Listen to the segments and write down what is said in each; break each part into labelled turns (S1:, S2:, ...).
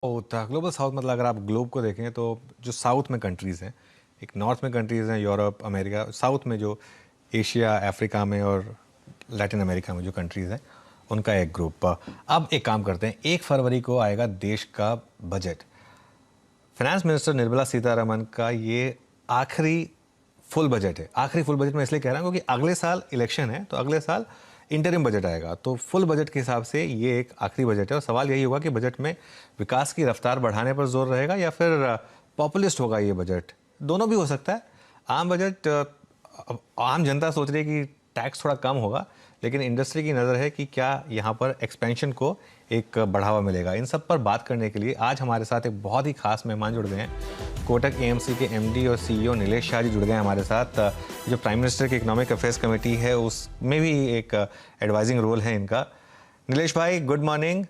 S1: होता है global south मतलब अगर आप ग्लोब को देखें तो जो साउथ में कंट्रीज़ हैं, एक नॉर्थ में कंट्रीज़ हैं यूरोप अमेरिका, साउथ में जो एशिया अफ्रीका में और लैटिन अमेरिका में जो कंट्रीज़ हैं उनका एक ग्रुप। अब एक काम करते हैं, 1 फरवरी को आएगा देश का budget. Finance minister Nirmala Sitharaman का ये आखिरी फुल बजट है। आखिरी फुल बजट मैं इसलिए कह रहा हूँ क्योंकि अगले साल इलेक्शन है, तो अगले साल इंटरिम बजट आएगा, तो फुल बजट के हिसाब से ये एक आखिरी बजट है। और सवाल यही होगा कि बजट में विकास की रफ्तार बढ़ाने पर जोर रहेगा या फिर पॉपुलिस्ट होगा ये बजट। दोनों भी हो सकता है। आम बजट, आम जनता सोच रही है कि टैक्स थोड़ा कम होगा, लेकिन इंडस्ट्री की नज़र है कि क्या यहाँ पर एक्सपेंशन को एक बढ़ावा मिलेगा। इन सब पर बात करने के लिए आज हमारे साथ एक बहुत ही खास मेहमान जुड़ गए हैं। कोटक एएमसी के एमडी और सीईओ नीलेश शाह जी जुड़ गए हैं हमारे साथ। जो प्राइम मिनिस्टर की इकोनॉमिक अफेयर्स कमेटी है उसमें भी एक एडवाइजिंग रोल है इनका। नीलेश भाई, गुड मॉर्निंग,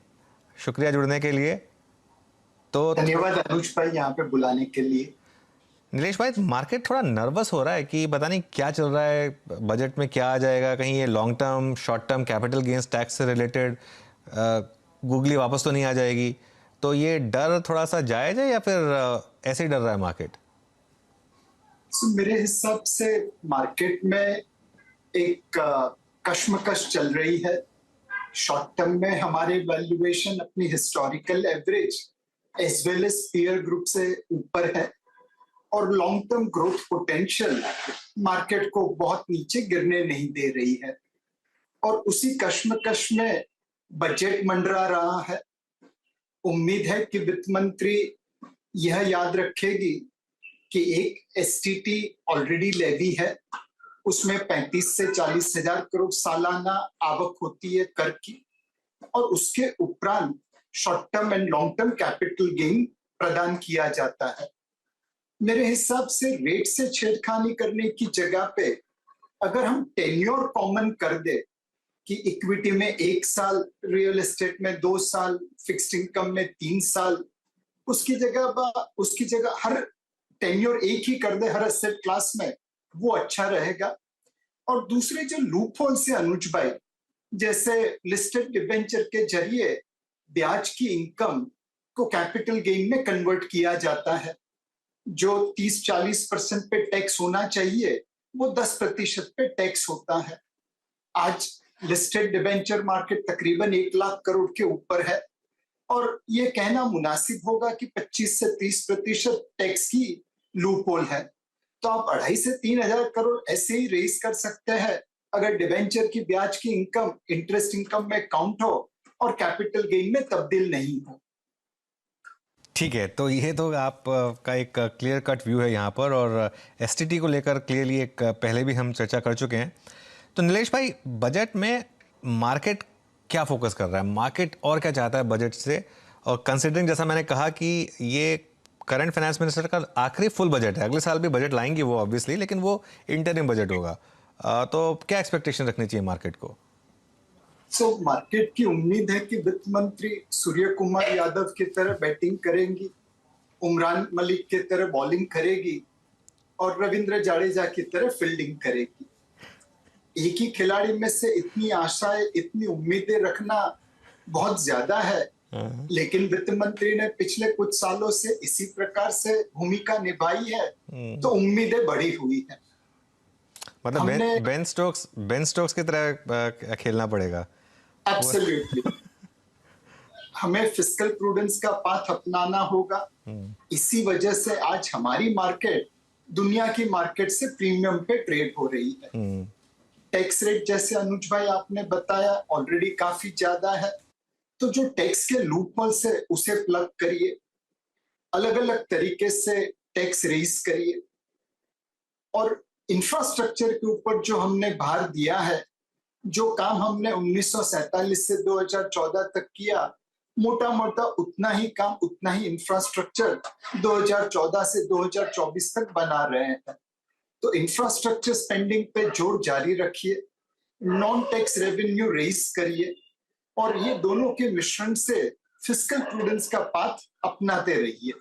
S1: शुक्रिया जुड़ने के लिए। तो
S2: धन्यवाद अनुज भाई यहाँ पे बुलाने के लिए।
S1: नीलेश भाई, मार्केट थोड़ा नर्वस हो रहा है कि पता नहीं क्या चल रहा है, बजट में क्या आ जाएगा, कहीं ये long term short term capital gains tax से रिलेटेड गूगली वापस तो नहीं आ जाएगी। तो ये डर थोड़ा सा जायज है या फिर ऐसे ही डर रहा है मार्केट?
S2: मेरे हिसाब से मार्केट में एक कश्मकश चल रही है। शॉर्ट टर्म में हमारे वैल्यूएशन अपनी historical average as well as peer group से ऊपर है और long term growth potential market को बहुत नीचे गिरने नहीं दे रही है। और उसी कश्मकश में बजट मंडरा रहा है। उम्मीद है कि वित्त मंत्री यह याद रखेगी कि एक एसटीटी ऑलरेडी लेवी है, उसमें 35 से 40 हजार करोड़ सालाना आवक होती है कर की, और उसके उपरांत short term and long term capital gain प्रदान किया जाता है। मेरे हिसाब से रेट से छेड़खानी करने की जगह पे अगर हम टेन्योर कॉमन कर दे कि इक्विटी में 1 साल, रियल एस्टेट में 2 साल, फिक्स्ड इनकम में 3 साल, उसकी जगह हर टेन्योर एक ही कर दे हर एसेट क्लास में, वो अच्छा रहेगा। और दूसरे जो लूप होल से अनुज भाई, जैसे लिस्टेड डिबेंचर के जरिए ब्याज की इनकम को कैपिटल गेन में कन्वर्ट किया जाता है। जो 30-40% पे टैक्स होना चाहिए वो 10% पे टैक्स होता है। आज लिस्टेड डिबेंचर मार्केट तकरीबन 1 लाख करोड़ के ऊपर है और ये कहना मुनासिब होगा कि 25 से 30% टैक्स की लूप होल है। तो आप 2.5 से 3 हजार करोड़ ऐसे ही रेज कर सकते हैं अगर डिबेंचर की ब्याज की इनकम इंटरेस्ट इनकम में काउंट हो और कैपिटल गेन में तब्दील नहीं हो।
S1: ठीक है, तो ये तो आप का एक क्लियर कट व्यू है यहाँ पर, और एसटीटी को लेकर क्लियरली एक पहले भी हम चर्चा कर चुके हैं। तो नीलेश भाई, बजट में मार्केट क्या फोकस कर रहा है, मार्केट और क्या चाहता है बजट से? और कंसिडरिंग जैसा मैंने कहा कि ये करंट फाइनेंस मिनिस्टर का आखिरी फुल बजट है, अगले साल भी बजट लाएंगे वो ऑब्वियसली, लेकिन वो इंटरिम बजट होगा। तो क्या एक्सपेक्टेशन रखनी चाहिए मार्केट को?
S2: मार्केट की उम्मीद है कि वित्त मंत्री सूर्य कुमार यादव की तरह बैटिंग करेंगी, उमरान मलिक की तरह बॉलिंग करेगी और रविंद्र जाडेजा की तरह फील्डिंग करेगी। एक ही खिलाड़ी में से इतनी आशाएं, इतनी उम्मीदें रखना बहुत ज्यादा है, लेकिन वित्त मंत्री ने पिछले कुछ सालों से इसी प्रकार से भूमिका निभाई है, तो उम्मीदें बढ़ी हुई है।
S1: मतलब बेन स्टोक्स की तरह खेलना पड़ेगा।
S2: एब्सोल्युटली। हमें फिस्कल प्रूडेंस का पाथ अपनाना होगा। इसी वजह से आज हमारी मार्केट दुनिया की मार्केट से प्रीमियम पे ट्रेड हो रही है। टैक्स रेट जैसे अनुज भाई आपने बताया ऑलरेडी काफी ज्यादा है, तो जो टैक्स के लूप होल्स है उसे प्लग करिए, अलग अलग तरीके से टैक्स रेज करिए, और इंफ्रास्ट्रक्चर के ऊपर जो हमने भार दिया है, जो काम हमने 1947 से 2014 तक किया, मोटा मोटा उतना ही काम, उतना ही इंफ्रास्ट्रक्चर 2014 से 2024 तक बना रहे हैं। तो इंफ्रास्ट्रक्चर स्पेंडिंग पे जोर जारी रखिए, नॉन टैक्स रेवेन्यू रेज करिए, और ये दोनों के मिश्रण से फिस्कल प्रूडेंस का पाथ अपनाते रहिए।